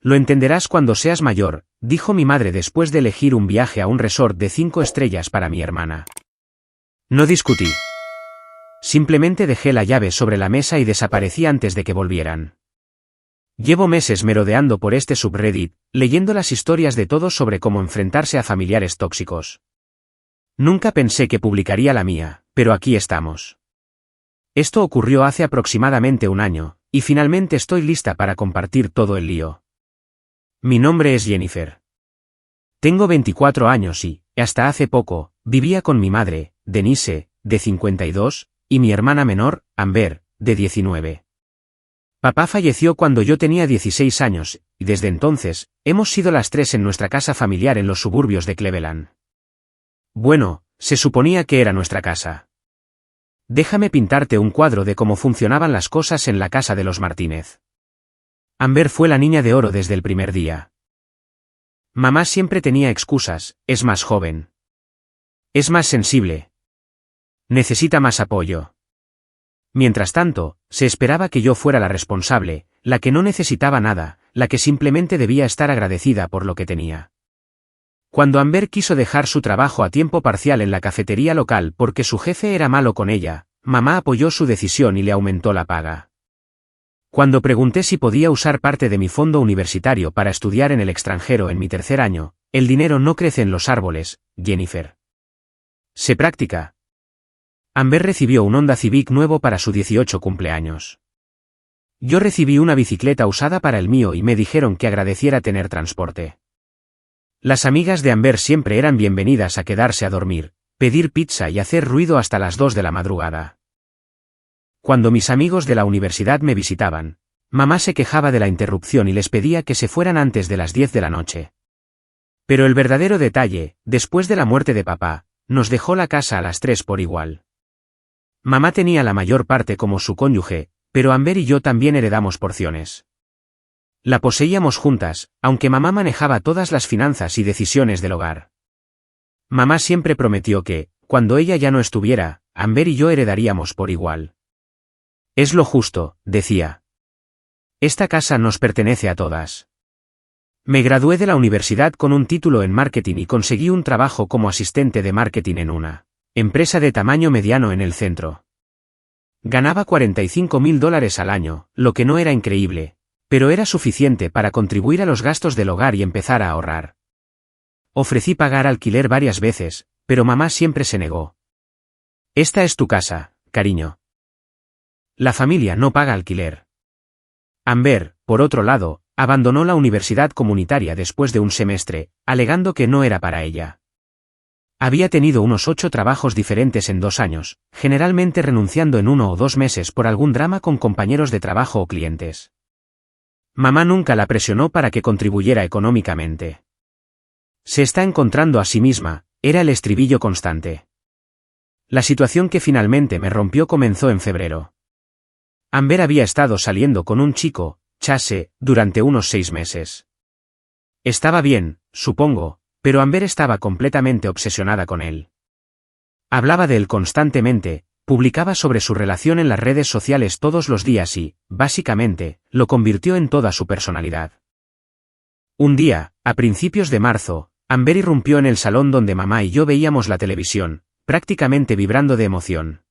Lo entenderás cuando seas mayor, dijo mi madre después de elegir un viaje a un resort de 5 estrellas para mi hermana. No discutí. Simplemente dejé la llave sobre la mesa y desaparecí antes de que volvieran. Llevo meses merodeando por este subreddit, leyendo las historias de todos sobre cómo enfrentarse a familiares tóxicos. Nunca pensé que publicaría la mía, pero aquí estamos. Esto ocurrió hace aproximadamente un año, y finalmente estoy lista para compartir todo el lío. Mi nombre es Jennifer. Tengo 24 años y, hasta hace poco, vivía con mi madre, Denise, de 52, y mi hermana menor, Amber, de 19. Papá falleció cuando yo tenía 16 años, y desde entonces, hemos sido las tres en nuestra casa familiar en los suburbios de Cleveland. Bueno, se suponía que era nuestra casa. Déjame pintarte un cuadro de cómo funcionaban las cosas en la casa de los Martínez. Amber fue la niña de oro desde el primer día. Mamá siempre tenía excusas, es más joven. Es más sensible. Necesita más apoyo. Mientras tanto, se esperaba que yo fuera la responsable, la que no necesitaba nada, la que simplemente debía estar agradecida por lo que tenía. Cuando Amber quiso dejar su trabajo a tiempo parcial en la cafetería local porque su jefe era malo con ella, mamá apoyó su decisión y le aumentó la paga. Cuando pregunté si podía usar parte de mi fondo universitario para estudiar en el extranjero en mi tercer año, el dinero no crece en los árboles, Jennifer. Se practica. Amber recibió un Honda Civic nuevo para su 18 cumpleaños. Yo recibí una bicicleta usada para el mío y me dijeron que agradeciera tener transporte. Las amigas de Amber siempre eran bienvenidas a quedarse a dormir, pedir pizza y hacer ruido hasta las 2 de la madrugada. Cuando mis amigos de la universidad me visitaban, mamá se quejaba de la interrupción y les pedía que se fueran antes de las 10 de la noche. Pero el verdadero detalle, después de la muerte de papá, nos dejó la casa a las 3 por igual. Mamá tenía la mayor parte como su cónyuge, pero Amber y yo también heredamos porciones. La poseíamos juntas, aunque mamá manejaba todas las finanzas y decisiones del hogar. Mamá siempre prometió que, cuando ella ya no estuviera, Amber y yo heredaríamos por igual. Es lo justo, decía. Esta casa nos pertenece a todas. Me gradué de la universidad con un título en marketing y conseguí un trabajo como asistente de marketing en una empresa de tamaño mediano en el centro. Ganaba $45,000 al año, lo que no era increíble, pero era suficiente para contribuir a los gastos del hogar y empezar a ahorrar. Ofrecí pagar alquiler varias veces, pero mamá siempre se negó. Esta es tu casa, cariño. La familia no paga alquiler. Amber, por otro lado, abandonó la universidad comunitaria después de un semestre, alegando que no era para ella. Había tenido unos 8 trabajos diferentes en 2 años, generalmente renunciando en 1 o 2 meses por algún drama con compañeros de trabajo o clientes. Mamá nunca la presionó para que contribuyera económicamente. Se está encontrando a sí misma, era el estribillo constante. La situación que finalmente me rompió comenzó en febrero. Amber había estado saliendo con un chico, Chase, durante unos 6 meses. Estaba bien, supongo, pero Amber estaba completamente obsesionada con él. Hablaba de él constantemente, publicaba sobre su relación en las redes sociales todos los días y, básicamente, lo convirtió en toda su personalidad. Un día, a principios de marzo, Amber irrumpió en el salón donde mamá y yo veíamos la televisión, prácticamente vibrando de emoción.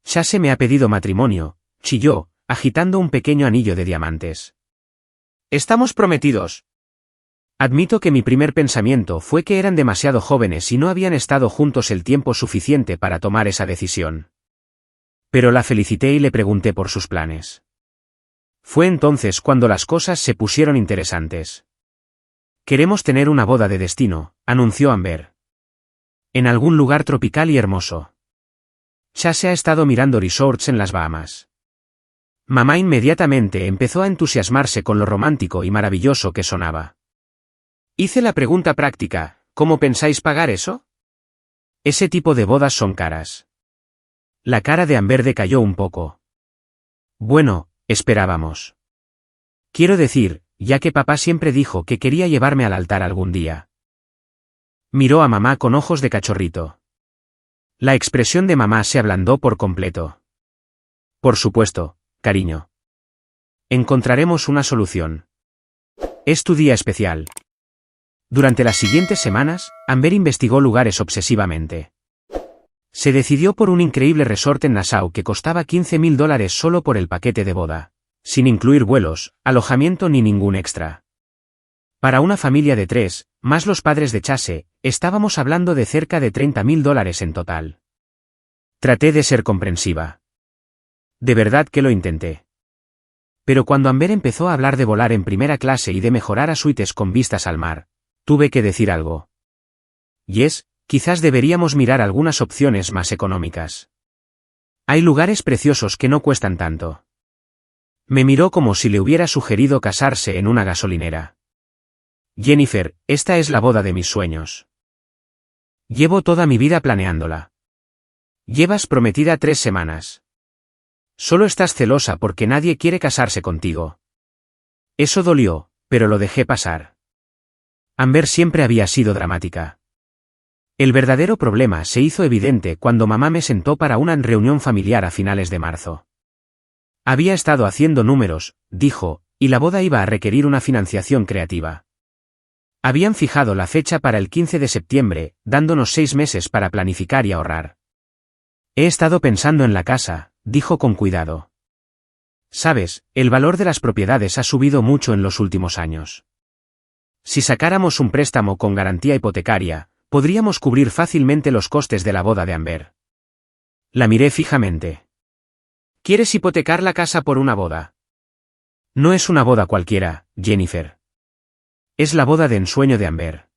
Chase me ha pedido matrimonio, chilló, agitando un pequeño anillo de diamantes. Estamos prometidos. Admito que mi primer pensamiento fue que eran demasiado jóvenes y no habían estado juntos el tiempo suficiente para tomar esa decisión. Pero la felicité y le pregunté por sus planes. Fue entonces cuando las cosas se pusieron interesantes. Queremos tener una boda de destino, anunció Amber. En algún lugar tropical y hermoso. Chase ha estado mirando resorts en las Bahamas. Mamá inmediatamente empezó a entusiasmarse con lo romántico y maravilloso que sonaba. Hice la pregunta práctica, ¿cómo pensáis pagar eso? Ese tipo de bodas son caras. La cara de Amber decayó un poco. Bueno, esperábamos. Quiero decir, ya que papá siempre dijo que quería llevarme al altar algún día. Miró a mamá con ojos de cachorrito. La expresión de mamá se ablandó por completo. Por supuesto, cariño. Encontraremos una solución. Es tu día especial. Durante las siguientes semanas, Amber investigó lugares obsesivamente. Se decidió por un increíble resort en Nassau que costaba $15.000 solo por el paquete de boda, sin incluir vuelos, alojamiento ni ningún extra. Para una familia de 3, más los padres de Chase, estábamos hablando de cerca de $30.000 en total. Traté de ser comprensiva. De verdad que lo intenté. Pero cuando Amber empezó a hablar de volar en primera clase y de mejorar a suites con vistas al mar, tuve que decir algo. Quizás deberíamos mirar algunas opciones más económicas. Hay lugares preciosos que no cuestan tanto. Me miró como si le hubiera sugerido casarse en una gasolinera. Jennifer, esta es la boda de mis sueños. Llevo toda mi vida planeándola. Llevas prometida 3 semanas. Solo estás celosa porque nadie quiere casarse contigo. Eso dolió, pero lo dejé pasar. Amber siempre había sido dramática. El verdadero problema se hizo evidente cuando mamá me sentó para una reunión familiar a finales de marzo. Había estado haciendo números, dijo, y la boda iba a requerir una financiación creativa. Habían fijado la fecha para el 15 de septiembre, dándonos 6 meses para planificar y ahorrar. He estado pensando en la casa, dijo con cuidado. Sabes, el valor de las propiedades ha subido mucho en los últimos años. Si sacáramos un préstamo con garantía hipotecaria, podríamos cubrir fácilmente los costes de la boda de Amber. La miré fijamente. ¿Quieres hipotecar la casa por una boda? No es una boda cualquiera, Jennifer. Es la boda de ensueño de Amber.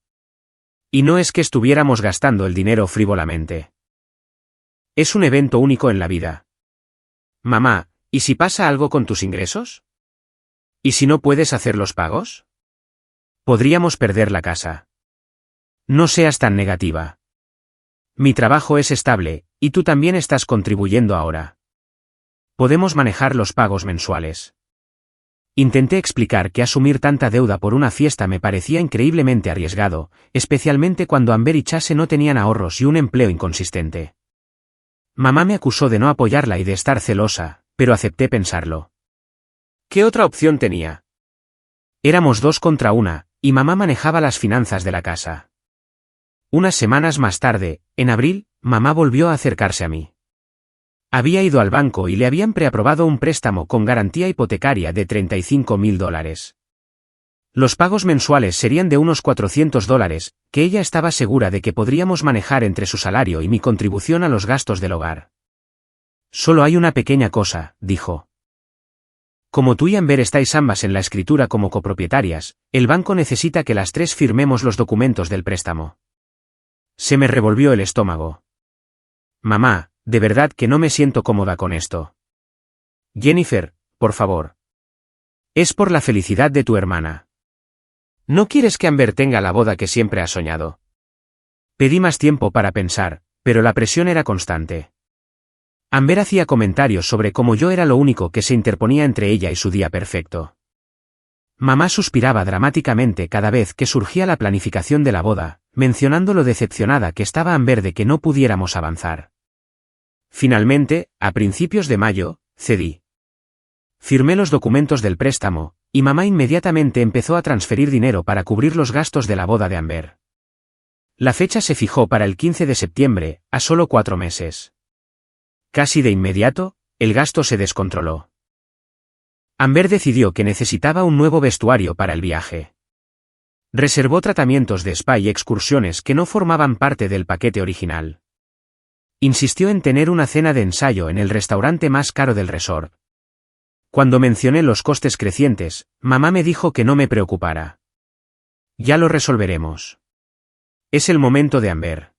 Y no es que estuviéramos gastando el dinero frívolamente. Es un evento único en la vida. Mamá, ¿y si pasa algo con tus ingresos? ¿Y si no puedes hacer los pagos? Podríamos perder la casa. No seas tan negativa. Mi trabajo es estable, y tú también estás contribuyendo ahora. Podemos manejar los pagos mensuales. Intenté explicar que asumir tanta deuda por una fiesta me parecía increíblemente arriesgado, especialmente cuando Amber y Chase no tenían ahorros y un empleo inconsistente. Mamá me acusó de no apoyarla y de estar celosa, pero acepté pensarlo. ¿Qué otra opción tenía? Éramos 2 contra 1, y mamá manejaba las finanzas de la casa. Unas semanas más tarde, en abril, mamá volvió a acercarse a mí. Había ido al banco y le habían preaprobado un préstamo con garantía hipotecaria de $35.000. Los pagos mensuales serían de unos $400, que ella estaba segura de que podríamos manejar entre su salario y mi contribución a los gastos del hogar. Solo hay una pequeña cosa, dijo. Como tú y Amber estáis ambas en la escritura como copropietarias, el banco necesita que las 3 firmemos los documentos del préstamo. Se me revolvió el estómago. Mamá, de verdad que no me siento cómoda con esto. Jennifer, por favor. Es por la felicidad de tu hermana. ¿No quieres que Amber tenga la boda que siempre ha soñado? Pedí más tiempo para pensar, pero la presión era constante. Amber hacía comentarios sobre cómo yo era lo único que se interponía entre ella y su día perfecto. Mamá suspiraba dramáticamente cada vez que surgía la planificación de la boda, mencionando lo decepcionada que estaba Amber de que no pudiéramos avanzar. Finalmente, a principios de mayo, cedí. Firmé los documentos del préstamo, y mamá inmediatamente empezó a transferir dinero para cubrir los gastos de la boda de Amber. La fecha se fijó para el 15 de septiembre, a solo 4 meses. Casi de inmediato, el gasto se descontroló. Amber decidió que necesitaba un nuevo vestuario para el viaje. Reservó tratamientos de spa y excursiones que no formaban parte del paquete original. Insistió en tener una cena de ensayo en el restaurante más caro del resort. Cuando mencioné los costes crecientes, mamá me dijo que no me preocupara. Ya lo resolveremos. Es el momento de Amber.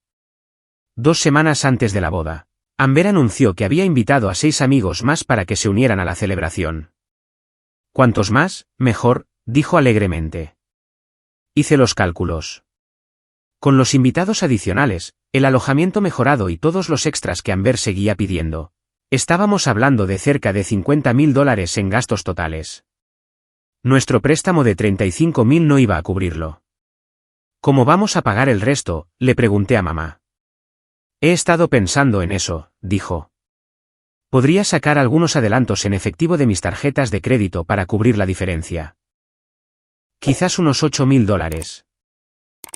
2 semanas antes de la boda, Amber anunció que había invitado a 6 amigos más para que se unieran a la celebración. Cuantos más, mejor, dijo alegremente. Hice los cálculos. Con los invitados adicionales, el alojamiento mejorado y todos los extras que Amber seguía pidiendo, estábamos hablando de cerca de $50.000 en gastos totales. Nuestro préstamo de $35.000 no iba a cubrirlo. ¿Cómo vamos a pagar el resto?, le pregunté a mamá. He estado pensando en eso, dijo. Podría sacar algunos adelantos en efectivo de mis tarjetas de crédito para cubrir la diferencia. Quizás unos $8.000.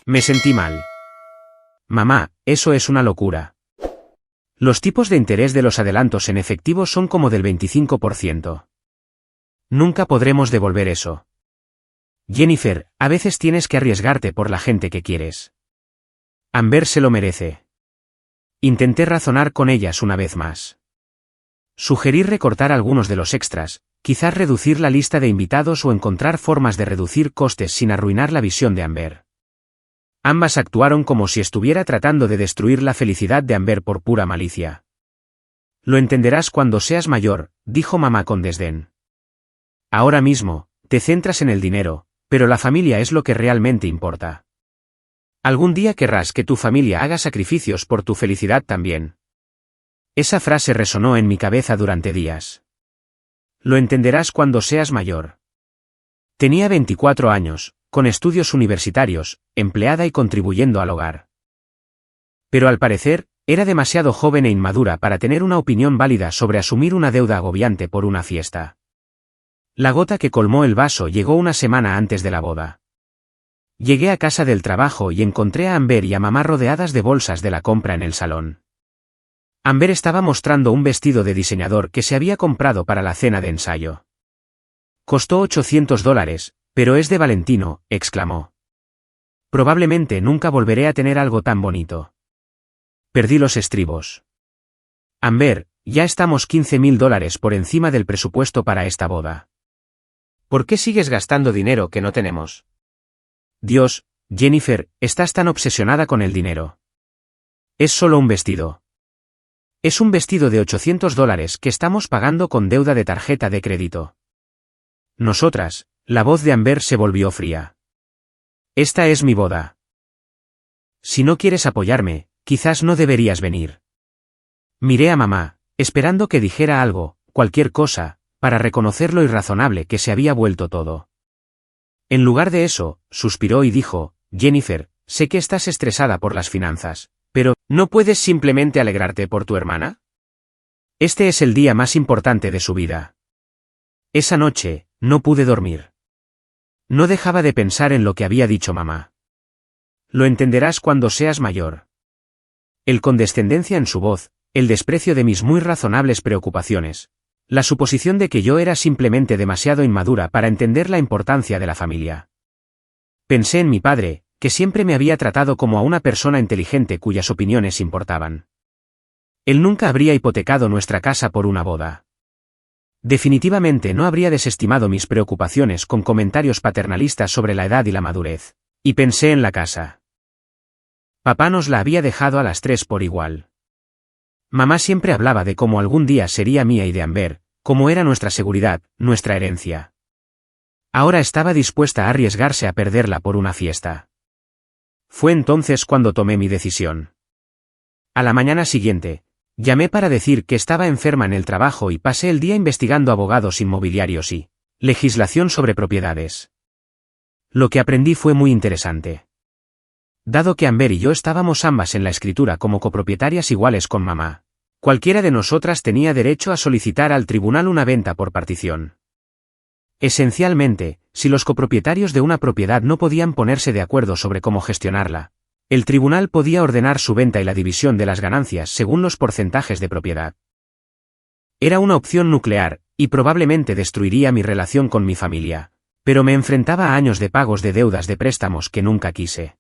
Me sentí mal. Mamá, eso es una locura. Los tipos de interés de los adelantos en efectivo son como del 25%. Nunca podremos devolver eso. Jennifer, a veces tienes que arriesgarte por la gente que quieres. Amber se lo merece. Intenté razonar con ellas una vez más. Sugerí recortar algunos de los extras, quizás reducir la lista de invitados o encontrar formas de reducir costes sin arruinar la visión de Amber. Ambas actuaron como si estuviera tratando de destruir la felicidad de Amber por pura malicia. Lo entenderás cuando seas mayor, dijo mamá con desdén. Ahora mismo, te centras en el dinero, pero la familia es lo que realmente importa. Algún día querrás que tu familia haga sacrificios por tu felicidad también. Esa frase resonó en mi cabeza durante días. Lo entenderás cuando seas mayor. Tenía 24 años, con estudios universitarios, empleada y contribuyendo al hogar. Pero al parecer, era demasiado joven e inmadura para tener una opinión válida sobre asumir una deuda agobiante por una fiesta. La gota que colmó el vaso llegó una semana antes de la boda. Llegué a casa del trabajo y encontré a Amber y a mamá rodeadas de bolsas de la compra en el salón. Amber estaba mostrando un vestido de diseñador que se había comprado para la cena de ensayo. Costó $800, pero es de Valentino, exclamó. Probablemente nunca volveré a tener algo tan bonito. Perdí los estribos. Amber, ya estamos $15.000 por encima del presupuesto para esta boda. ¿Por qué sigues gastando dinero que no tenemos? Dios, Jennifer, estás tan obsesionada con el dinero. Es solo un vestido. Es un vestido de $800 que estamos pagando con deuda de tarjeta de crédito. Nosotras, la voz de Amber se volvió fría. Esta es mi boda. Si no quieres apoyarme, quizás no deberías venir. Miré a mamá, esperando que dijera algo, cualquier cosa, para reconocer lo irrazonable que se había vuelto todo. En lugar de eso, suspiró y dijo, Jennifer, sé que estás estresada por las finanzas, pero, ¿no puedes simplemente alegrarte por tu hermana? Este es el día más importante de su vida. Esa noche, no pude dormir. No dejaba de pensar en lo que había dicho mamá. Lo entenderás cuando seas mayor. El condescendencia en su voz, el desprecio de mis muy razonables preocupaciones, la suposición de que yo era simplemente demasiado inmadura para entender la importancia de la familia. Pensé en mi padre, que siempre me había tratado como a una persona inteligente cuyas opiniones importaban. Él nunca habría hipotecado nuestra casa por una boda. Definitivamente no habría desestimado mis preocupaciones con comentarios paternalistas sobre la edad y la madurez. Y pensé en la casa. Papá nos la había dejado a las 3 por igual. Mamá siempre hablaba de cómo algún día sería mía y de Amber, cómo era nuestra seguridad, nuestra herencia. Ahora estaba dispuesta a arriesgarse a perderla por una fiesta. Fue entonces cuando tomé mi decisión. A la mañana siguiente, llamé para decir que estaba enferma en el trabajo y pasé el día investigando abogados inmobiliarios y legislación sobre propiedades. Lo que aprendí fue muy interesante. Dado que Amber y yo estábamos ambas en la escritura como copropietarias iguales con mamá, cualquiera de nosotras tenía derecho a solicitar al tribunal una venta por partición. Esencialmente, si los copropietarios de una propiedad no podían ponerse de acuerdo sobre cómo gestionarla, el tribunal podía ordenar su venta y la división de las ganancias según los porcentajes de propiedad. Era una opción nuclear, y probablemente destruiría mi relación con mi familia, pero me enfrentaba a años de pagos de deudas de préstamos que nunca quise.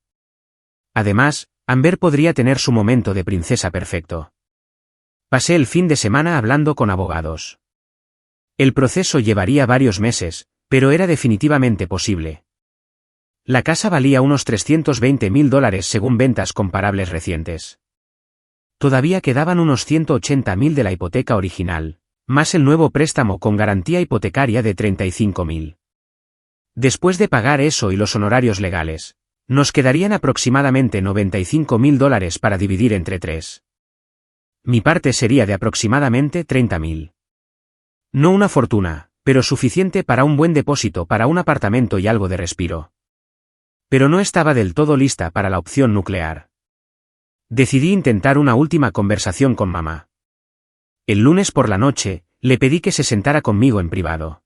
Además, Amber podría tener su momento de princesa perfecto. Pasé el fin de semana hablando con abogados. El proceso llevaría varios meses, pero era definitivamente posible. La casa valía unos $320.000 según ventas comparables recientes. Todavía quedaban unos $180.000 de la hipoteca original, más el nuevo préstamo con garantía hipotecaria de $35.000. Después de pagar eso y los honorarios legales, nos quedarían aproximadamente $95.000 para dividir entre 3. Mi parte sería de aproximadamente $30.000. No una fortuna, pero suficiente para un buen depósito para un apartamento y algo de respiro. Pero no estaba del todo lista para la opción nuclear. Decidí intentar una última conversación con mamá. El lunes por la noche, le pedí que se sentara conmigo en privado.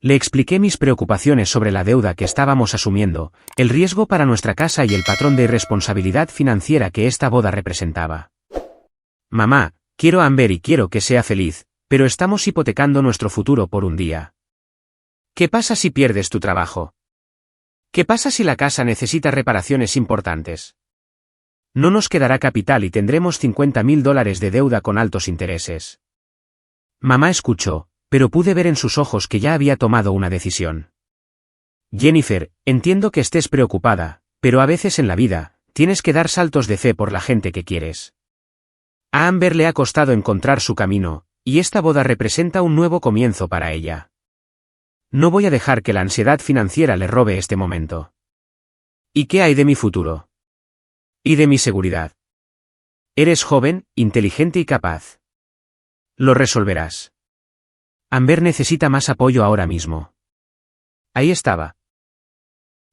Le expliqué mis preocupaciones sobre la deuda que estábamos asumiendo, el riesgo para nuestra casa y el patrón de irresponsabilidad financiera que esta boda representaba. Mamá, quiero a Amber y quiero que sea feliz, pero estamos hipotecando nuestro futuro por un día. ¿Qué pasa si pierdes tu trabajo? ¿Qué pasa si la casa necesita reparaciones importantes? No nos quedará capital y tendremos $50,000 de deuda con altos intereses. Mamá escuchó, pero pude ver en sus ojos que ya había tomado una decisión. Jennifer, entiendo que estés preocupada, pero a veces en la vida, tienes que dar saltos de fe por la gente que quieres. A Amber le ha costado encontrar su camino, y esta boda representa un nuevo comienzo para ella. No voy a dejar que la ansiedad financiera le robe este momento. ¿Y qué hay de mi futuro? ¿Y de mi seguridad? Eres joven, inteligente y capaz. Lo resolverás. Amber necesita más apoyo ahora mismo. Ahí estaba.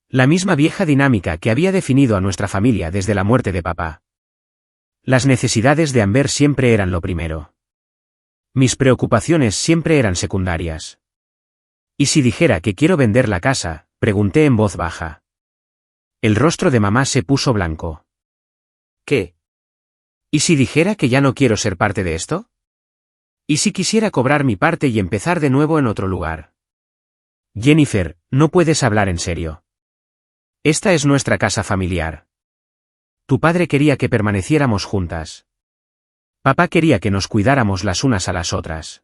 La misma vieja dinámica que había definido a nuestra familia desde la muerte de papá. Las necesidades de Amber siempre eran lo primero. Mis preocupaciones siempre eran secundarias. ¿Y si dijera que quiero vender la casa?, pregunté en voz baja. El rostro de mamá se puso blanco. ¿Qué? ¿Y si dijera que ya no quiero ser parte de esto? ¿Y si quisiera cobrar mi parte y empezar de nuevo en otro lugar? Jennifer, no puedes hablar en serio. Esta es nuestra casa familiar. Tu padre quería que permaneciéramos juntas. Papá quería que nos cuidáramos las unas a las otras.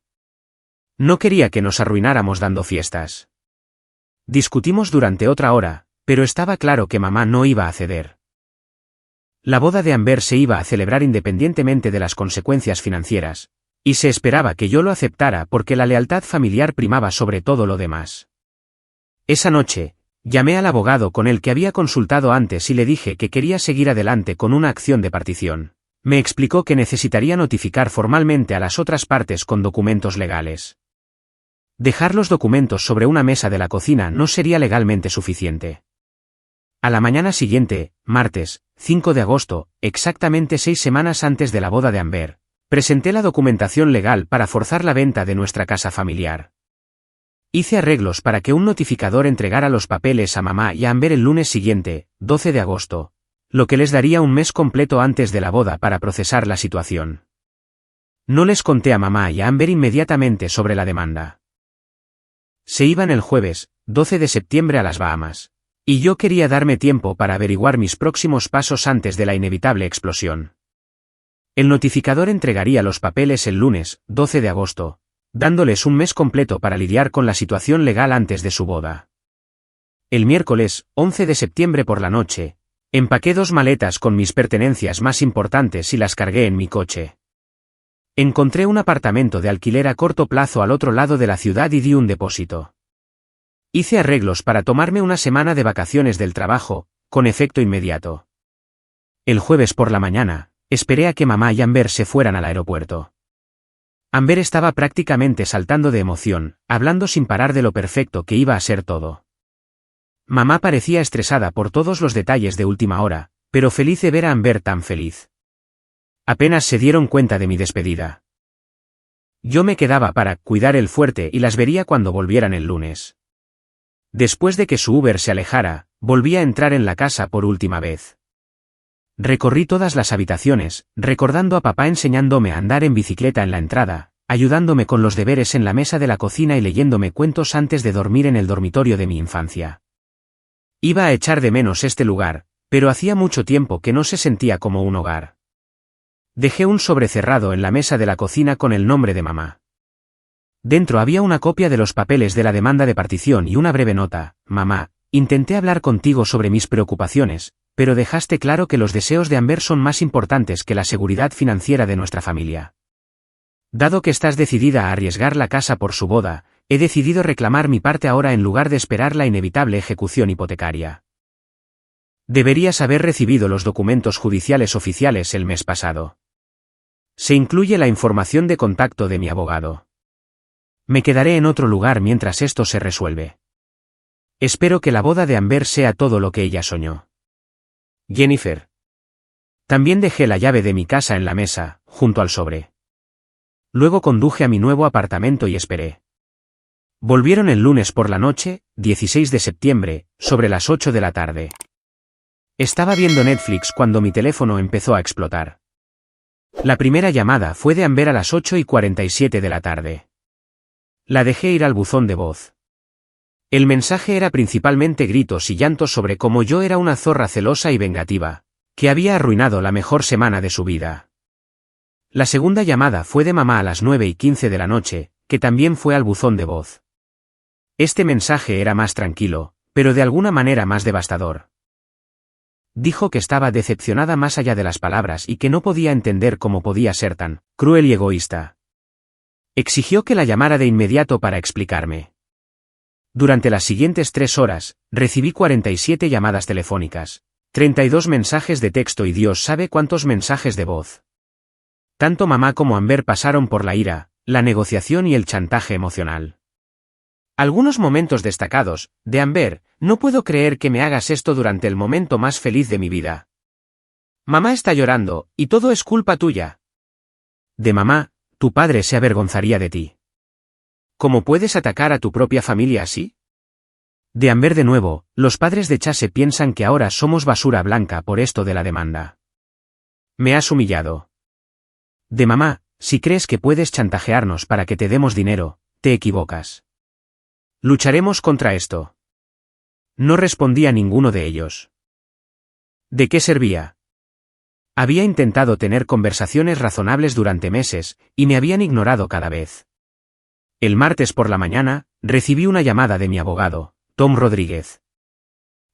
No quería que nos arruináramos dando fiestas. Discutimos durante otra hora, pero estaba claro que mamá no iba a ceder. La boda de Amber se iba a celebrar independientemente de las consecuencias financieras, y se esperaba que yo lo aceptara porque la lealtad familiar primaba sobre todo lo demás. Esa noche, llamé al abogado con el que había consultado antes y le dije que quería seguir adelante con una acción de partición. Me explicó que necesitaría notificar formalmente a las otras partes con documentos legales. Dejar los documentos sobre una mesa de la cocina no sería legalmente suficiente. A la mañana siguiente, martes, 5 de agosto, exactamente 6 semanas antes de la boda de Amber, presenté la documentación legal para forzar la venta de nuestra casa familiar. Hice arreglos para que un notificador entregara los papeles a mamá y a Amber el lunes siguiente, 12 de agosto, lo que les daría un mes completo antes de la boda para procesar la situación. No les conté a mamá y a Amber inmediatamente sobre la demanda. Se iban el jueves, 12 de septiembre a las Bahamas, y yo quería darme tiempo para averiguar mis próximos pasos antes de la inevitable explosión. El notificador entregaría los papeles el lunes, 12 de agosto, dándoles un mes completo para lidiar con la situación legal antes de su boda. El miércoles, 11 de septiembre por la noche, empaqué 2 maletas con mis pertenencias más importantes y las cargué en mi coche. Encontré un apartamento de alquiler a corto plazo al otro lado de la ciudad y di un depósito. Hice arreglos para tomarme una semana de vacaciones del trabajo, con efecto inmediato. El jueves por la mañana, esperé a que mamá y Amber se fueran al aeropuerto. Amber estaba prácticamente saltando de emoción, hablando sin parar de lo perfecto que iba a ser todo. Mamá parecía estresada por todos los detalles de última hora, pero feliz de ver a Amber tan feliz. Apenas se dieron cuenta de mi despedida. Yo me quedaba para cuidar el fuerte y las vería cuando volvieran el lunes. Después de que su Uber se alejara, volví a entrar en la casa por última vez. Recorrí todas las habitaciones, recordando a papá enseñándome a andar en bicicleta en la entrada, ayudándome con los deberes en la mesa de la cocina y leyéndome cuentos antes de dormir en el dormitorio de mi infancia. Iba a echar de menos este lugar, pero hacía mucho tiempo que no se sentía como un hogar. Dejé un sobre cerrado en la mesa de la cocina con el nombre de mamá. Dentro había una copia de los papeles de la demanda de partición y una breve nota: mamá, intenté hablar contigo sobre mis preocupaciones, pero dejaste claro que los deseos de Amber son más importantes que la seguridad financiera de nuestra familia. Dado que estás decidida a arriesgar la casa por su boda, he decidido reclamar mi parte ahora en lugar de esperar la inevitable ejecución hipotecaria. Deberías haber recibido los documentos judiciales oficiales el mes pasado. Se incluye la información de contacto de mi abogado. Me quedaré en otro lugar mientras esto se resuelve. Espero que la boda de Amber sea todo lo que ella soñó. Jennifer. También dejé la llave de mi casa en la mesa, junto al sobre. Luego conduje a mi nuevo apartamento y esperé. Volvieron el lunes por la noche, 16 de septiembre, sobre las 8 de la tarde. Estaba viendo Netflix cuando mi teléfono empezó a explotar. La primera llamada fue de Amber a las 8:47 de la tarde. La dejé ir al buzón de voz. El mensaje era principalmente gritos y llantos sobre cómo yo era una zorra celosa y vengativa, que había arruinado la mejor semana de su vida. La segunda llamada fue de mamá a las 9:15 de la noche, que también fue al buzón de voz. Este mensaje era más tranquilo, pero de alguna manera más devastador. Dijo que estaba decepcionada más allá de las palabras y que no podía entender cómo podía ser tan cruel y egoísta. Exigió que la llamara de inmediato para explicarme. Durante las siguientes 3 horas, recibí 47 llamadas telefónicas, 32 mensajes de texto y Dios sabe cuántos mensajes de voz. Tanto mamá como Amber pasaron por la ira, la negociación y el chantaje emocional. Algunos momentos destacados, de Amber: no puedo creer que me hagas esto durante el momento más feliz de mi vida. Mamá está llorando, y todo es culpa tuya. De mamá: tu padre se avergonzaría de ti. ¿Cómo puedes atacar a tu propia familia así? De Amber de nuevo: los padres de Chase piensan que ahora somos basura blanca por esto de la demanda. Me has humillado. De mamá: si crees que puedes chantajearnos para que te demos dinero, te equivocas. Lucharemos contra esto. No respondí a ninguno de ellos. ¿De qué servía? Había intentado tener conversaciones razonables durante meses, y me habían ignorado cada vez. El martes por la mañana, recibí una llamada de mi abogado, Tom Rodríguez.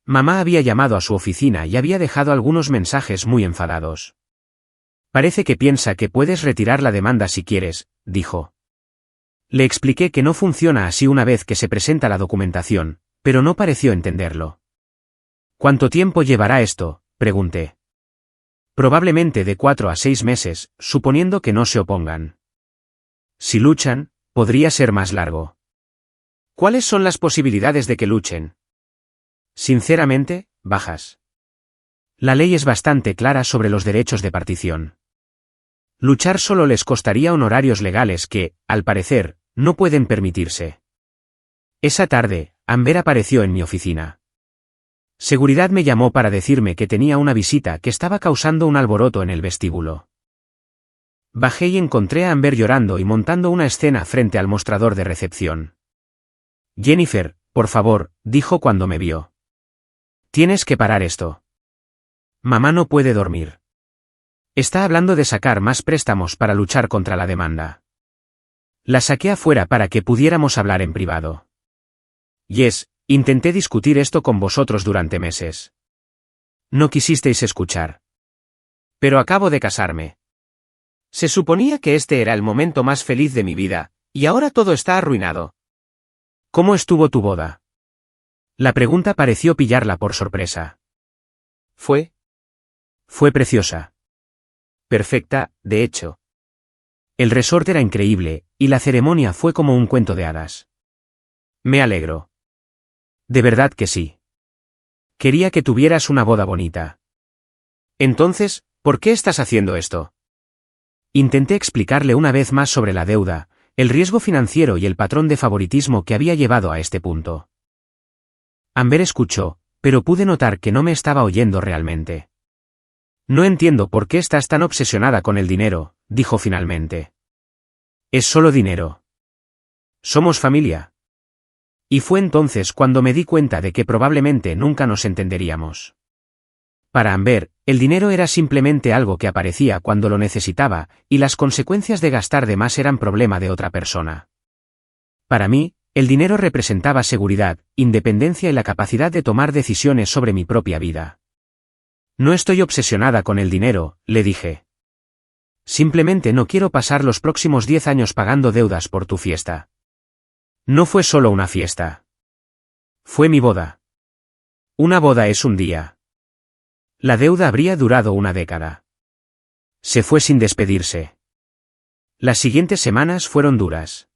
Mamá había llamado a su oficina y había dejado algunos mensajes muy enfadados. Parece que piensa que puedes retirar la demanda si quieres, dijo. Le expliqué que no funciona así una vez que se presenta la documentación, pero no pareció entenderlo. ¿Cuánto tiempo llevará esto?, pregunté. Probablemente de 4 a 6 meses, suponiendo que no se opongan. Si luchan, podría ser más largo. ¿Cuáles son las posibilidades de que luchen? Sinceramente, bajas. La ley es bastante clara sobre los derechos de partición. Luchar solo les costaría honorarios legales que, al parecer, no pueden permitirse. Esa tarde, Amber apareció en mi oficina. Seguridad me llamó para decirme que tenía una visita que estaba causando un alboroto en el vestíbulo. Bajé y encontré a Amber llorando y montando una escena frente al mostrador de recepción. Jennifer, por favor, dijo cuando me vio. Tienes que parar esto. Mamá no puede dormir. Está hablando de sacar más préstamos para luchar contra la demanda. La saqué afuera para que pudiéramos hablar en privado. Yes, intenté discutir esto con vosotros durante meses. No quisisteis escuchar. Pero acabo de casarme. Se suponía que este era el momento más feliz de mi vida, y ahora todo está arruinado. ¿Cómo estuvo tu boda? La pregunta pareció pillarla por sorpresa. Fue preciosa. Perfecta, de hecho. El resort era increíble, y la ceremonia fue como un cuento de hadas. Me alegro. De verdad que sí. Quería que tuvieras una boda bonita. Entonces, ¿por qué estás haciendo esto? Intenté explicarle una vez más sobre la deuda, el riesgo financiero y el patrón de favoritismo que había llevado a este punto. Amber escuchó, pero pude notar que no me estaba oyendo realmente. No entiendo por qué estás tan obsesionada con el dinero, dijo finalmente. Es solo dinero. Somos familia. Y fue entonces cuando me di cuenta de que probablemente nunca nos entenderíamos. Para Amber, el dinero era simplemente algo que aparecía cuando lo necesitaba, y las consecuencias de gastar de más eran problema de otra persona. Para mí, el dinero representaba seguridad, independencia y la capacidad de tomar decisiones sobre mi propia vida. No estoy obsesionada con el dinero, le dije. Simplemente no quiero pasar los próximos 10 años pagando deudas por tu fiesta. No fue solo una fiesta. Fue mi boda. Una boda es un día. La deuda habría durado una década. Se fue sin despedirse. Las siguientes semanas fueron duras.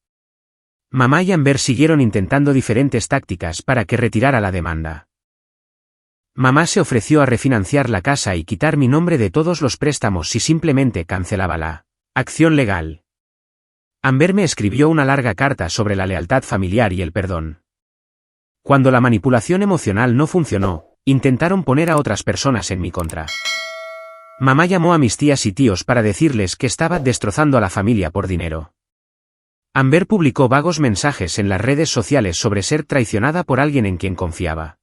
Mamá y Amber siguieron intentando diferentes tácticas para que retirara la demanda. Mamá se ofreció a refinanciar la casa y quitar mi nombre de todos los préstamos si simplemente cancelaba la acción legal. Amber me escribió una larga carta sobre la lealtad familiar y el perdón. Cuando la manipulación emocional no funcionó, intentaron poner a otras personas en mi contra. Mamá llamó a mis tías y tíos para decirles que estaba destrozando a la familia por dinero. Amber publicó vagos mensajes en las redes sociales sobre ser traicionada por alguien en quien confiaba.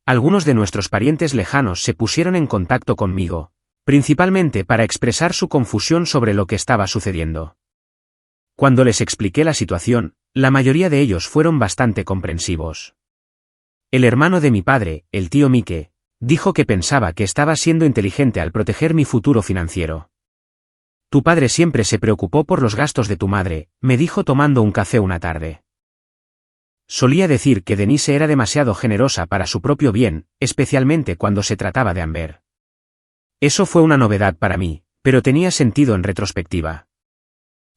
Algunos de nuestros parientes lejanos se pusieron en contacto conmigo, principalmente para expresar su confusión sobre lo que estaba sucediendo. Cuando les expliqué la situación, la mayoría de ellos fueron bastante comprensivos. El hermano de mi padre, el tío Mike, dijo que pensaba que estaba siendo inteligente al proteger mi futuro financiero. Tu padre siempre se preocupó por los gastos de tu madre, me dijo tomando un café una tarde. Solía decir que Denise era demasiado generosa para su propio bien, especialmente cuando se trataba de Amber. Eso fue una novedad para mí, pero tenía sentido en retrospectiva.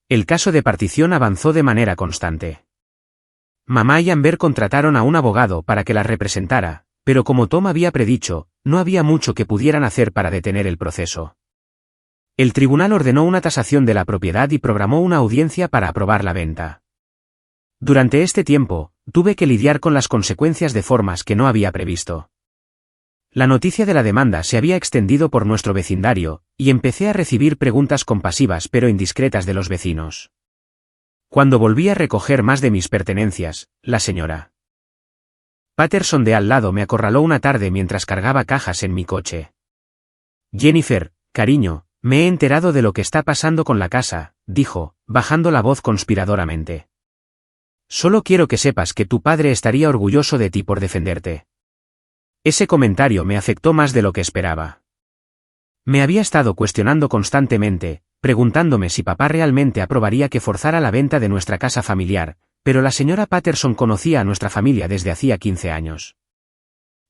El caso de partición avanzó de manera constante. Mamá y Amber contrataron a un abogado para que las representara, pero como Tom había predicho, no había mucho que pudieran hacer para detener el proceso. El tribunal ordenó una tasación de la propiedad y programó una audiencia para aprobar la venta. Durante este tiempo, tuve que lidiar con las consecuencias de formas que no había previsto. La noticia de la demanda se había extendido por nuestro vecindario, y empecé a recibir preguntas compasivas pero indiscretas de los vecinos. Cuando volví a recoger más de mis pertenencias, la señora Patterson de al lado me acorraló una tarde mientras cargaba cajas en mi coche. Jennifer, cariño, me he enterado de lo que está pasando con la casa, dijo, bajando la voz conspiradoramente. Solo quiero que sepas que tu padre estaría orgulloso de ti por defenderte. Ese comentario me afectó más de lo que esperaba. Me había estado cuestionando constantemente, preguntándome si papá realmente aprobaría que forzara la venta de nuestra casa familiar, pero la señora Patterson conocía a nuestra familia desde hacía 15 años.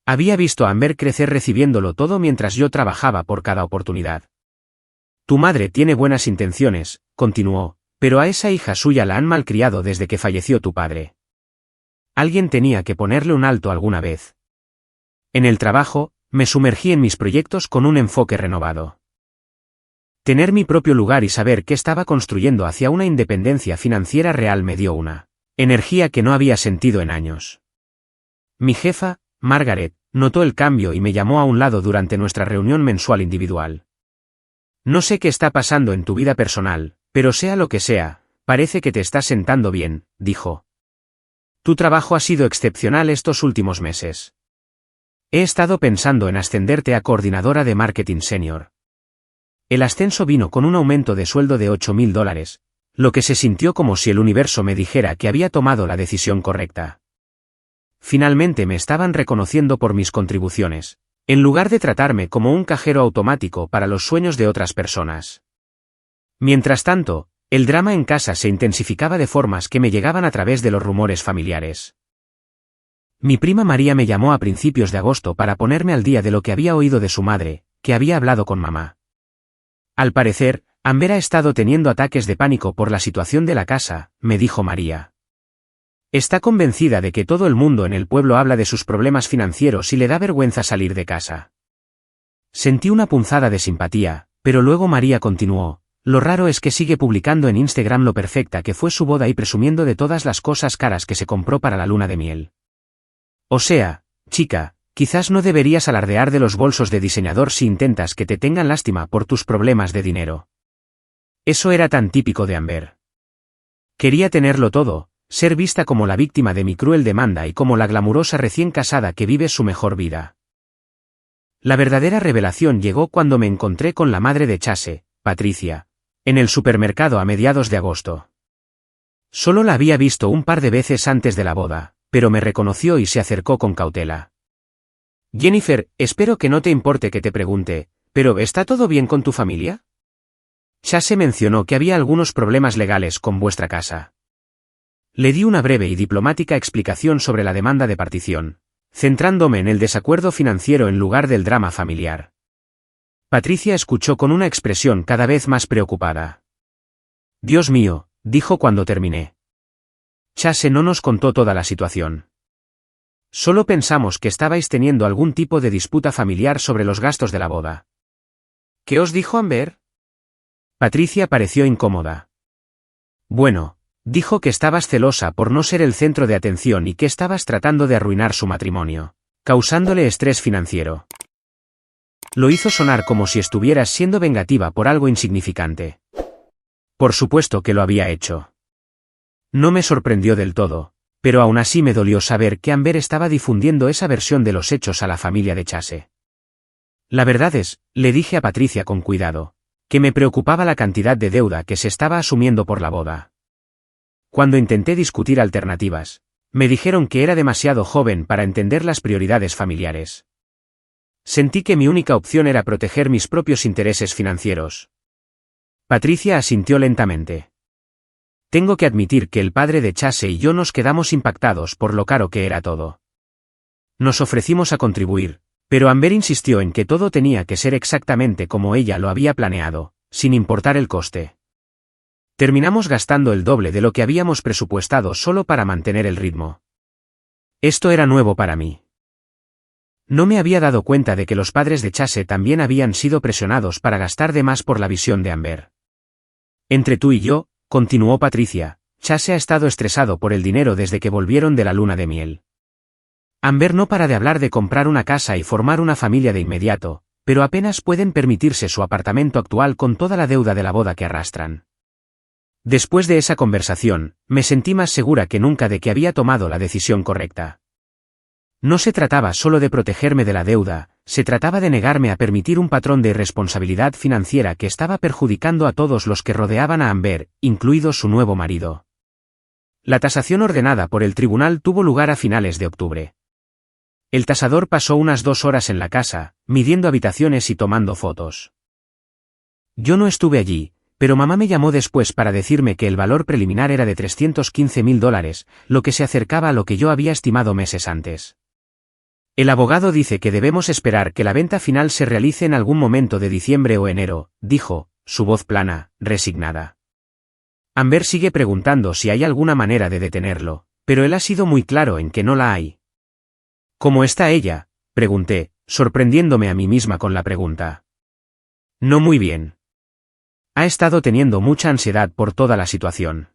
Había visto a Amber crecer recibiéndolo todo mientras yo trabajaba por cada oportunidad. Tu madre tiene buenas intenciones, continuó, pero a esa hija suya la han malcriado desde que falleció tu padre. Alguien tenía que ponerle un alto alguna vez. En el trabajo, me sumergí en mis proyectos con un enfoque renovado. Tener mi propio lugar y saber que estaba construyendo hacia una independencia financiera real me dio una energía que no había sentido en años. Mi jefa, Margaret, notó el cambio y me llamó a un lado durante nuestra reunión mensual individual. No sé qué está pasando en tu vida personal, pero sea lo que sea, parece que te estás sentando bien, dijo. Tu trabajo ha sido excepcional estos últimos meses. He estado pensando en ascenderte a coordinadora de marketing senior. El ascenso vino con un aumento de sueldo de $8,000, lo que se sintió como si el universo me dijera que había tomado la decisión correcta. Finalmente me estaban reconociendo por mis contribuciones, en lugar de tratarme como un cajero automático para los sueños de otras personas. Mientras tanto, el drama en casa se intensificaba de formas que me llegaban a través de los rumores familiares. Mi prima María me llamó a principios de agosto para ponerme al día de lo que había oído de su madre, que había hablado con mamá. Al parecer, Amber ha estado teniendo ataques de pánico por la situación de la casa, me dijo María. Está convencida de que todo el mundo en el pueblo habla de sus problemas financieros y le da vergüenza salir de casa. Sentí una punzada de simpatía, pero luego María continuó. Lo raro es que sigue publicando en Instagram lo perfecta que fue su boda y presumiendo de todas las cosas caras que se compró para la luna de miel. O sea, chica, quizás no deberías alardear de los bolsos de diseñador si intentas que te tengan lástima por tus problemas de dinero. Eso era tan típico de Amber. Quería tenerlo todo, ser vista como la víctima de mi cruel demanda y como la glamurosa recién casada que vive su mejor vida. La verdadera revelación llegó cuando me encontré con la madre de Chase, Patricia, en el supermercado a mediados de agosto. Solo la había visto un par de veces antes de la boda, pero me reconoció y se acercó con cautela. Jennifer, espero que no te importe que te pregunte, ¿pero está todo bien con tu familia? Chase mencionó que había algunos problemas legales con vuestra casa. Le di una breve y diplomática explicación sobre la demanda de partición, centrándome en el desacuerdo financiero en lugar del drama familiar. Patricia escuchó con una expresión cada vez más preocupada. Dios mío, dijo cuando terminé. Chase no nos contó toda la situación. Solo pensamos que estabais teniendo algún tipo de disputa familiar sobre los gastos de la boda. ¿Qué os dijo Amber? Patricia pareció incómoda. Bueno, dijo que estabas celosa por no ser el centro de atención y que estabas tratando de arruinar su matrimonio, causándole estrés financiero. Lo hizo sonar como si estuvieras siendo vengativa por algo insignificante. Por supuesto que lo había hecho. No me sorprendió del todo, pero aún así me dolió saber que Amber estaba difundiendo esa versión de los hechos a la familia de Chase. La verdad es, le dije a Patricia con cuidado, que me preocupaba la cantidad de deuda que se estaba asumiendo por la boda. Cuando intenté discutir alternativas, me dijeron que era demasiado joven para entender las prioridades familiares. Sentí que mi única opción era proteger mis propios intereses financieros. Patricia asintió lentamente. Tengo que admitir que el padre de Chase y yo nos quedamos impactados por lo caro que era todo. Nos ofrecimos a contribuir, pero Amber insistió en que todo tenía que ser exactamente como ella lo había planeado, sin importar el coste. Terminamos gastando el doble de lo que habíamos presupuestado solo para mantener el ritmo. Esto era nuevo para mí. No me había dado cuenta de que los padres de Chase también habían sido presionados para gastar de más por la visión de Amber. Entre tú y yo, continuó Patricia, Chase ha estado estresado por el dinero desde que volvieron de la luna de miel. Amber no para de hablar de comprar una casa y formar una familia de inmediato, pero apenas pueden permitirse su apartamento actual con toda la deuda de la boda que arrastran. Después de esa conversación, me sentí más segura que nunca de que había tomado la decisión correcta. No se trataba solo de protegerme de la deuda, se trataba de negarme a permitir un patrón de irresponsabilidad financiera que estaba perjudicando a todos los que rodeaban a Amber, incluido su nuevo marido. La tasación ordenada por el tribunal tuvo lugar a finales de octubre. El tasador pasó unas 2 horas en la casa, midiendo habitaciones y tomando fotos. Yo no estuve allí, pero mamá me llamó después para decirme que el valor preliminar era de $315,000, lo que se acercaba a lo que yo había estimado meses antes. El abogado dice que debemos esperar que la venta final se realice en algún momento de diciembre o enero, dijo, su voz plana, resignada. Amber sigue preguntando si hay alguna manera de detenerlo, pero él ha sido muy claro en que no la hay. ¿Cómo está ella?, pregunté, sorprendiéndome a mí misma con la pregunta. No muy bien. Ha estado teniendo mucha ansiedad por toda la situación.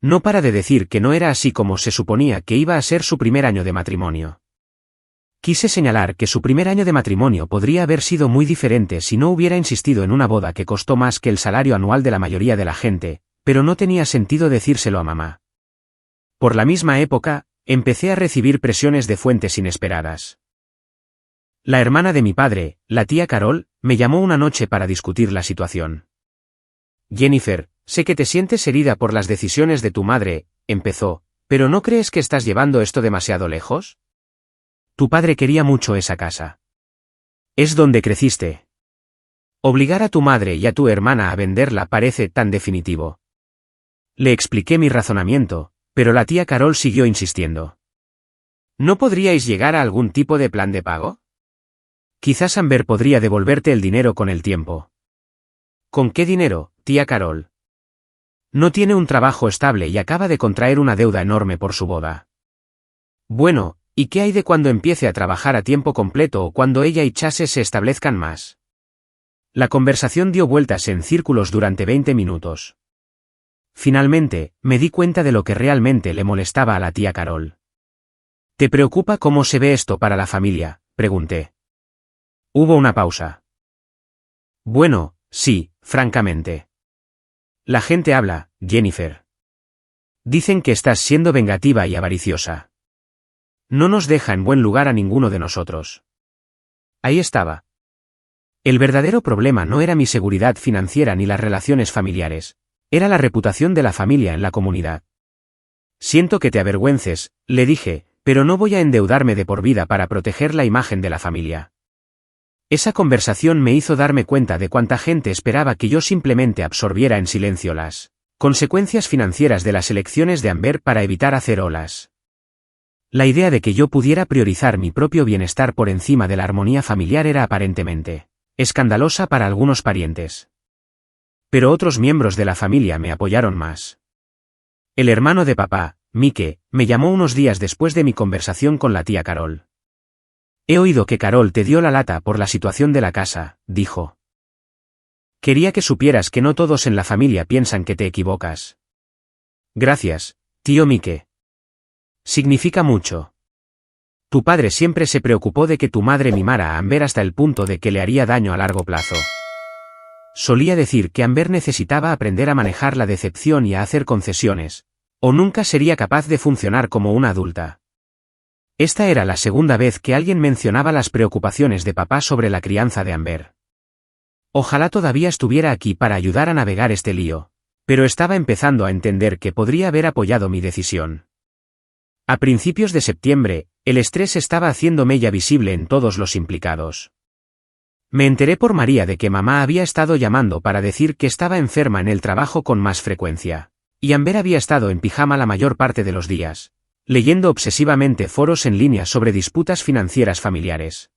No para de decir que no era así como se suponía que iba a ser su primer año de matrimonio. Quise señalar que su primer año de matrimonio podría haber sido muy diferente si no hubiera insistido en una boda que costó más que el salario anual de la mayoría de la gente, pero no tenía sentido decírselo a mamá. Por la misma época, empecé a recibir presiones de fuentes inesperadas. La hermana de mi padre, la tía Carol, me llamó una noche para discutir la situación. Jennifer, sé que te sientes herida por las decisiones de tu madre, empezó, pero ¿no crees que estás llevando esto demasiado lejos? Tu padre quería mucho esa casa. Es donde creciste. Obligar a tu madre y a tu hermana a venderla parece tan definitivo. Le expliqué mi razonamiento, pero la tía Carol siguió insistiendo. ¿No podríais llegar a algún tipo de plan de pago? Quizás Amber podría devolverte el dinero con el tiempo. ¿Con qué dinero, tía Carol? No tiene un trabajo estable y acaba de contraer una deuda enorme por su boda. Bueno, ¿y qué hay de cuando empiece a trabajar a tiempo completo o cuando ella y Chase se establezcan más? La conversación dio vueltas en círculos durante 20 minutos. Finalmente, me di cuenta de lo que realmente le molestaba a la tía Carol. ¿Te preocupa cómo se ve esto para la familia?, pregunté. Hubo una pausa. Bueno, sí, francamente. La gente habla, Jennifer. Dicen que estás siendo vengativa y avariciosa. No nos deja en buen lugar a ninguno de nosotros. Ahí estaba. El verdadero problema no era mi seguridad financiera ni las relaciones familiares, era la reputación de la familia en la comunidad. Siento que te avergüences, le dije, pero no voy a endeudarme de por vida para proteger la imagen de la familia. Esa conversación me hizo darme cuenta de cuánta gente esperaba que yo simplemente absorbiera en silencio las consecuencias financieras de las elecciones de Amber para evitar hacer olas. La idea de que yo pudiera priorizar mi propio bienestar por encima de la armonía familiar era aparentemente escandalosa para algunos parientes. Pero otros miembros de la familia me apoyaron más. El hermano de papá, Mike, me llamó unos días después de mi conversación con la tía Carol. He oído que Carol te dio la lata por la situación de la casa, dijo. Quería que supieras que no todos en la familia piensan que te equivocas. Gracias, tío Mike. Significa mucho. Tu padre siempre se preocupó de que tu madre mimara a Amber hasta el punto de que le haría daño a largo plazo. Solía decir que Amber necesitaba aprender a manejar la decepción y a hacer concesiones, o nunca sería capaz de funcionar como una adulta. Esta era la segunda vez que alguien mencionaba las preocupaciones de papá sobre la crianza de Amber. Ojalá todavía estuviera aquí para ayudar a navegar este lío, pero estaba empezando a entender que podría haber apoyado mi decisión. A principios de septiembre, el estrés estaba haciendo mella visible en todos los implicados. Me enteré por María de que mamá había estado llamando para decir que estaba enferma en el trabajo con más frecuencia, y Amber había estado en pijama la mayor parte de los días, leyendo obsesivamente foros en línea sobre disputas financieras familiares.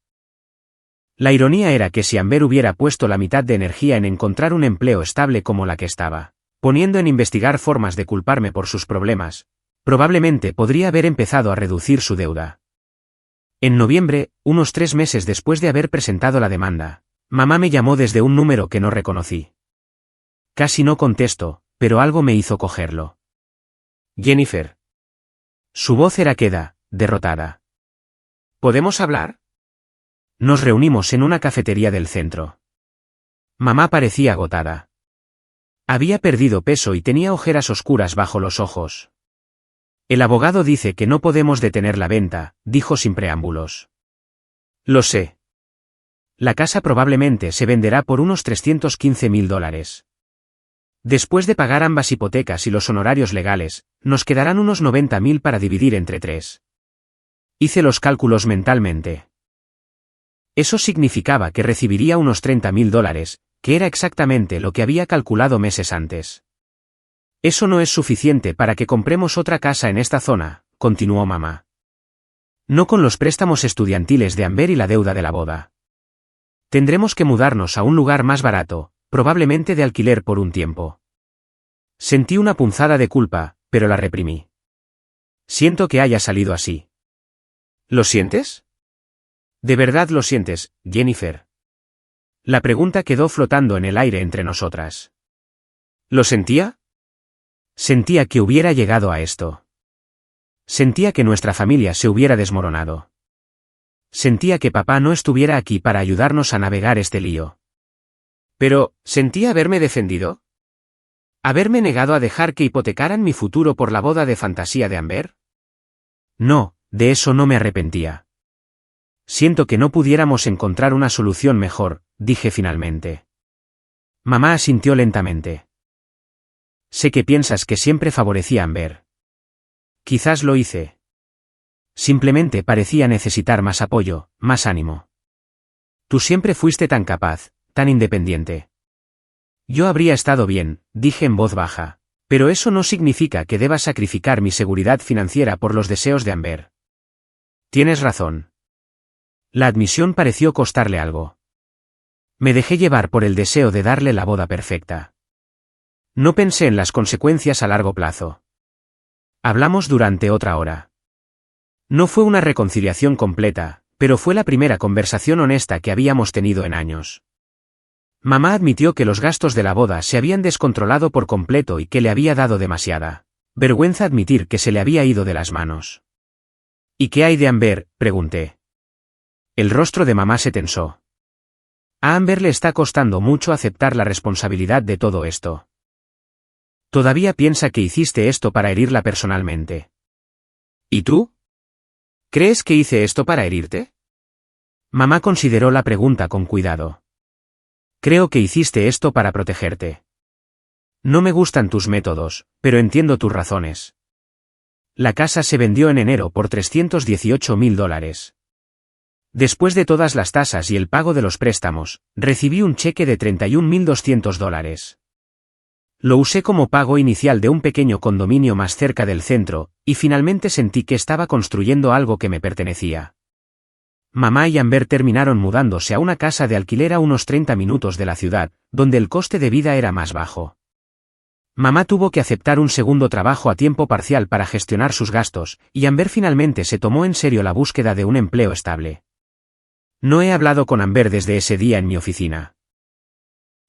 La ironía era que si Amber hubiera puesto la mitad de energía en encontrar un empleo estable como la que estaba, poniendo en investigar formas de culparme por sus problemas, probablemente podría haber empezado a reducir su deuda. En noviembre, unos 3 meses después de haber presentado la demanda, mamá me llamó desde un número que no reconocí. Casi no contesto, pero algo me hizo cogerlo. Jennifer. Su voz era queda, derrotada. ¿Podemos hablar? Nos reunimos en una cafetería del centro. Mamá parecía agotada. Había perdido peso y tenía ojeras oscuras bajo los ojos. El abogado dice que no podemos detener la venta, dijo sin preámbulos. Lo sé. La casa probablemente se venderá por unos $315.000. Después de pagar ambas hipotecas y los honorarios legales, nos quedarán unos 90.000 para dividir entre 3. Hice los cálculos mentalmente. Eso significaba que recibiría unos $30.000, que era exactamente lo que había calculado meses antes. Eso no es suficiente para que compremos otra casa en esta zona, continuó mamá. No con los préstamos estudiantiles de Amber y la deuda de la boda. Tendremos que mudarnos a un lugar más barato, probablemente de alquiler por un tiempo. Sentí una punzada de culpa, pero la reprimí. Siento que haya salido así. ¿Lo sientes? ¿De verdad lo sientes, Jennifer? La pregunta quedó flotando en el aire entre nosotras. ¿Lo sentía? Sentía que hubiera llegado a esto. Sentía que nuestra familia se hubiera desmoronado. Sentía que papá no estuviera aquí para ayudarnos a navegar este lío. Pero, ¿sentía haberme defendido? ¿Haberme negado a dejar que hipotecaran mi futuro por la boda de fantasía de Amber? No, de eso no me arrepentía. Siento que no pudiéramos encontrar una solución mejor, dije finalmente. Mamá asintió lentamente. Sé que piensas que siempre favorecía a Amber. Quizás lo hice. Simplemente parecía necesitar más apoyo, más ánimo. Tú siempre fuiste tan capaz, tan independiente. Yo habría estado bien, dije en voz baja, pero eso no significa que deba sacrificar mi seguridad financiera por los deseos de Amber. Tienes razón. La admisión pareció costarle algo. Me dejé llevar por el deseo de darle la boda perfecta. No pensé en las consecuencias a largo plazo. Hablamos durante otra hora. No fue una reconciliación completa, pero fue la primera conversación honesta que habíamos tenido en años. Mamá admitió que los gastos de la boda se habían descontrolado por completo y que le había dado demasiada vergüenza admitir que se le había ido de las manos. ¿Y qué hay de Amber?, pregunté. El rostro de mamá se tensó. A Amber le está costando mucho aceptar la responsabilidad de todo esto. Todavía piensa que hiciste esto para herirla personalmente. ¿Y tú? ¿Crees que hice esto para herirte? Mamá consideró la pregunta con cuidado. Creo que hiciste esto para protegerte. No me gustan tus métodos, pero entiendo tus razones. La casa se vendió en enero por $318.000. Después de todas las tasas y el pago de los préstamos, recibí un cheque de $31.200. Lo usé como pago inicial de un pequeño condominio más cerca del centro, y finalmente sentí que estaba construyendo algo que me pertenecía. Mamá y Amber terminaron mudándose a una casa de alquiler a unos 30 minutos de la ciudad, donde el coste de vida era más bajo. Mamá tuvo que aceptar un segundo trabajo a tiempo parcial para gestionar sus gastos, y Amber finalmente se tomó en serio la búsqueda de un empleo estable. No he hablado con Amber desde ese día en mi oficina.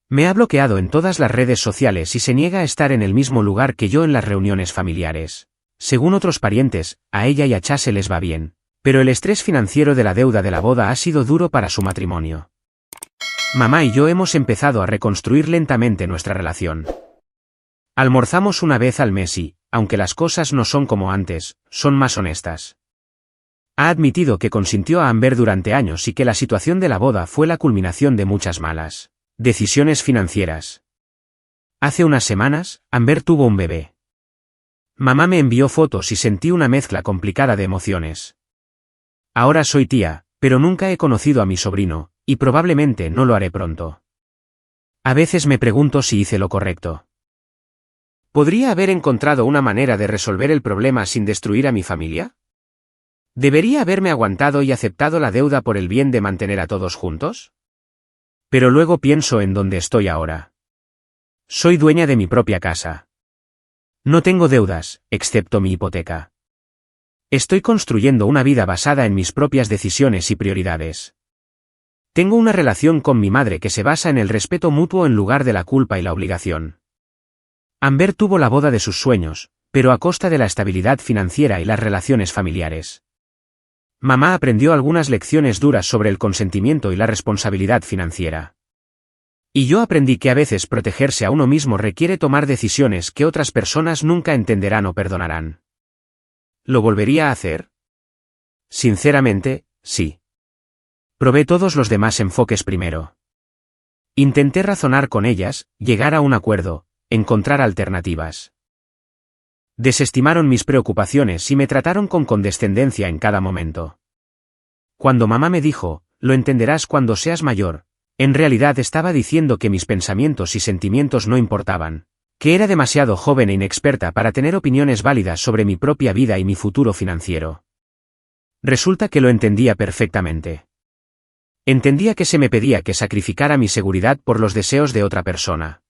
Me ha bloqueado en todas las redes sociales y se niega a estar en el mismo lugar que yo en las reuniones familiares. Según otros parientes, a ella y a Chase les va bien, pero el estrés financiero de la deuda de la boda ha sido duro para su matrimonio. Mamá y yo hemos empezado a reconstruir lentamente nuestra relación. Almorzamos una vez al mes y, aunque las cosas no son como antes, son más honestas. Ha admitido que consintió a Amber durante años y que la situación de la boda fue la culminación de muchas malas decisiones financieras. Hace unas semanas, Amber tuvo un bebé. Mamá me envió fotos y sentí una mezcla complicada de emociones. Ahora soy tía, pero nunca he conocido a mi sobrino, y probablemente no lo haré pronto. A veces me pregunto si hice lo correcto. ¿Podría haber encontrado una manera de resolver el problema sin destruir a mi familia? ¿Debería haberme aguantado y aceptado la deuda por el bien de mantener a todos juntos? Pero luego pienso en dónde estoy ahora. Soy dueña de mi propia casa. No tengo deudas, excepto mi hipoteca. Estoy construyendo una vida basada en mis propias decisiones y prioridades. Tengo una relación con mi madre que se basa en el respeto mutuo en lugar de la culpa y la obligación. Amber tuvo la boda de sus sueños, pero a costa de la estabilidad financiera y las relaciones familiares. Mamá aprendió algunas lecciones duras sobre el consentimiento y la responsabilidad financiera. Y yo aprendí que a veces protegerse a uno mismo requiere tomar decisiones que otras personas nunca entenderán o perdonarán. ¿Lo volvería a hacer? Sinceramente, sí. Probé todos los demás enfoques primero. Intenté razonar con ellas, llegar a un acuerdo, encontrar alternativas. Desestimaron mis preocupaciones y me trataron con condescendencia en cada momento. Cuando mamá me dijo, lo entenderás cuando seas mayor, en realidad estaba diciendo que mis pensamientos y sentimientos no importaban, que era demasiado joven e inexperta para tener opiniones válidas sobre mi propia vida y mi futuro financiero. Resulta que lo entendía perfectamente. Entendía que se me pedía que sacrificara mi seguridad por los deseos de otra persona.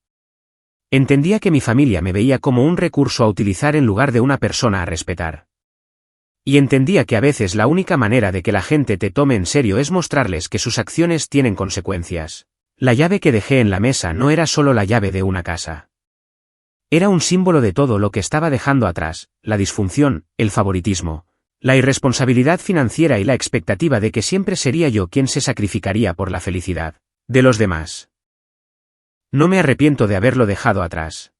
Entendía que mi familia me veía como un recurso a utilizar en lugar de una persona a respetar. Y entendía que a veces la única manera de que la gente te tome en serio es mostrarles que sus acciones tienen consecuencias. La llave que dejé en la mesa no era solo la llave de una casa. Era un símbolo de todo lo que estaba dejando atrás, la disfunción, el favoritismo, la irresponsabilidad financiera y la expectativa de que siempre sería yo quien se sacrificaría por la felicidad de los demás. No me arrepiento de haberlo dejado atrás.